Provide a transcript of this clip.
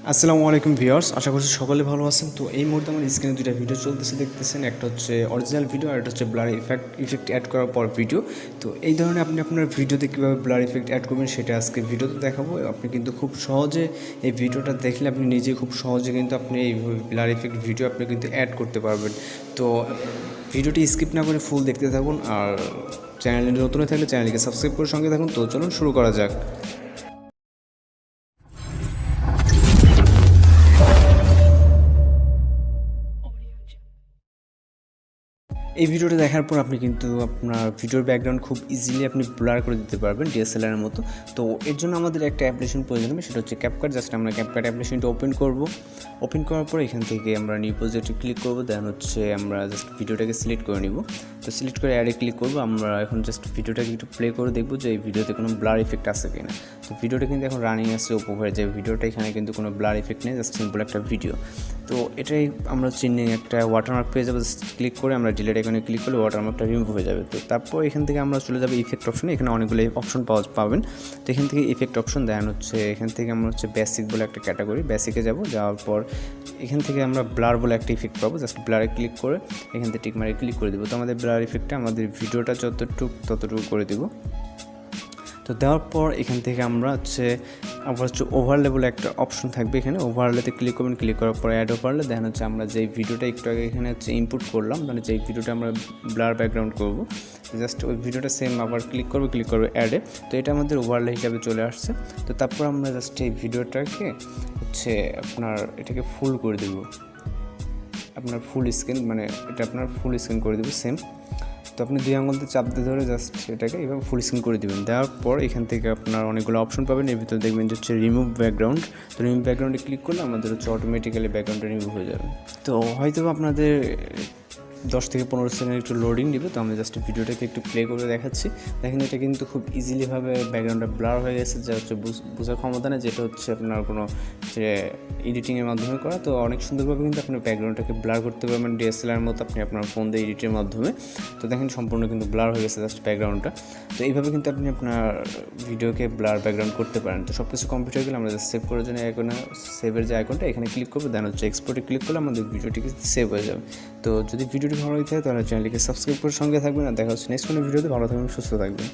আসসালামু আলাইকুম ভিউয়ার্স, আশা করছি সকলে ভালো আছেন। তো এই মুহূর্তে আমার স্ক্রিনে দুইটা ভিডিও চলতেছে দেখতেছেন, একটা হচ্ছে অরিজিনাল ভিডিও আর একটা হচ্ছে ব্লার ইফেক্ট অ্যাড করার পর ভিডিও। তো এই ধরনের আপনি আপনার ভিডিওতে কীভাবে ব্লার ইফেক্ট অ্যাড করবেন সেটা আজকে ভিডিওতে দেখাবো। আপনি কিন্তু খুব সহজে এই ভিডিওটা দেখলে আপনি নিজে খুব সহজে কিন্তু আপনি এই ব্লার ইফেক্ট ভিডিও আপনি কিন্তু অ্যাড করতে পারবেন। তো ভিডিওটি স্কিপ না করে ফুল দেখতে থাকুন, আর চ্যানেলে নতুন হয়ে থাকলে চ্যানেলকে সাবস্ক্রাইব করে সঙ্গে থাকুন। তো চলুন শুরু করা যাক। এই ভিডিওটা দেখার পর আপনি কিন্তু আপনার ভিডিওর ব্যাকগ্রাউন্ড খুব ইজিলি আপনি ব্লার করে দিতে পারবেন ডিএসএলআরের মতো। তো এর জন্য আমাদের একটা অ্যাপ্লিকেশন প্রয়োজন হবে, সেটা হচ্ছে ক্যাপকাট। জাস্ট আমরা ক্যাপকাট অ্যাপ্লিকেশনটা ওপেন করব। ওপেন করার পর এখান থেকে আমরা নিউ প্রজেক্টে ক্লিক করব। দেন হচ্ছে আমরা জাস্ট ভিডিওটাকে সিলেক্ট করে নিব। তো সিলেক্ট করে অ্যাডে ক্লিক করব। আমরা এখন জাস্ট ভিডিওটাকে একটু প্লে করে দেখব যে এই ভিডিওতে কোনো ব্লার ইফেক্ট আছে কিনা। তো ভিডিওটা কিন্তু এখন রানিং আছে উপরে, যে ভিডিওটা এখানে কিন্তু কোনো ব্লার ইফেক্ট নেই, জাস্ট সিম্পল একটা ভিডিও। তো এটাই আমরা চিহ্নে একটা ওয়াটারমার্ক পেয়ে যাবো। ক্লিক করে আমরা ডিলিট এখানে ক্লিক করলে ওয়াটারমার্কটা রিমুভ হয়ে যাবে। তো তারপর এখান থেকে আমরা চলে যাবো ইফেক্ট অপশনে। এখানে অনেকগুলো অপশন পাবেন। তো এখান থেকে ইফেক্ট অপশন দেন হচ্ছে এখান থেকে আমরা হচ্ছে বেসিক বলে একটা ক্যাটাগরি, বেসিকে যাওয়ার পর এখান থেকে আমরা ব্লার বলে একটা ইফেক্ট পাবো। জাস্ট ব্লারে ক্লিক করে এখান থেকে টিক মারে ক্লিক করে দেবো। তো আমাদের ব্লার ইফেক্টটা আমাদের ভিডিওটা ততটুকু করে দেবো। তো দেওয়ার পর এখান থেকে আমরা হচ্ছে ওভারলে বলে একটা অপশন থাকবে। এখানে ওভারলেতে ক্লিক করবেন। ক্লিক করার পর অ্যাড ওভারলে দেন হচ্ছে আমরা যেই ভিডিওটা একটু আগে এখানে হচ্ছে ইনপুট করলাম, মানে যেই ভিডিওটা আমরা ব্লার ব্যাকগ্রাউন্ড করবো, জাস্ট ওই ভিডিওটা সেম আবার ক্লিক করবে অ্যাডে। তো এটা আমাদের ওভারলে হিসাবে চলে আসছে। তো তারপর আমরা জাস্ট এই ভিডিওটাকে হচ্ছে এটাকে ফুল করে দেবো, আপনার ফুল স্ক্রিন, মানে এটা আপনার ফুল স্ক্রিন করে দেবো সেম। তো আপনি দুই আঙুলতে চাপ দিয়ে ধরে জাস্ট এটাকে এভাবে ফুল স্ক্রিন করে দেবেন। দেওয়ার পর এখান থেকে আপনার অনেকগুলো অপশন পাবেন। এর ভিতরে দেখবেন যে হচ্ছে রিমুভ ব্যাকগ্রাউন্ড। তো রিমুভ ব্যাকগ্রাউন্ডে ক্লিক করলে আমাদের হচ্ছে অটোমেটিক্যালি ব্যাকগ্রাউন্ডটা রিমুভ হয়ে যাবে। তো হয়তো আপনাদের 10 থেকে 15 সেকেন্ড একটু লোডিং দিবে। তো আমি জাস্ট ভিডিওটাকে একটু প্লে করে দেখাচ্ছি। দেখেন এটা কিন্তু খুব ইজিলিভাবে ব্যাকগ্রাউন্ডটা ব্লার হয়ে গেছে, যা হচ্ছে বোঝার ক্ষমতা নেই, যেটা হচ্ছে আপনার কোনো যে এডিটিংয়ের মাধ্যমে করা। তো অনেক সুন্দরভাবে কিন্তু আপনি ব্যাকগ্রাউন্ডটাকে ব্লার করতে পারবেন ডিএসএলআর মতো আপনি আপনার ফোন দিয়ে এডিটের মাধ্যমে। তো দেখেন সম্পূর্ণ কিন্তু ব্লার হয়ে গেছে জাস্ট ব্যাকগ্রাউন্ডটা। তো এইভাবে কিন্তু আপনি আপনার ভিডিওকে ব্লার ব্যাকগ্রাউন্ড করতে পারেন। তো সব কিছু কমপ্লিট হয়ে গেলে আমরা জাস্ট সেভ করার জন্য সেভের যে আইকনটা এখানে ক্লিক করবো। দেন হচ্ছে এক্সপোর্টে ক্লিক করলে আমাদের ভিডিওটিকে সেভ হয়ে যাবে। তো যদি ভিডিওটি ভালো লাগে তাহলে চ্যানেলটিকে সাবস্ক্রাইব করে সঙ্গে থাকবেন। আর দেখা হচ্ছে নেক্সট কোনো ভিডিওতে। ভালো থাকবেন, সুস্থ থাকবেন।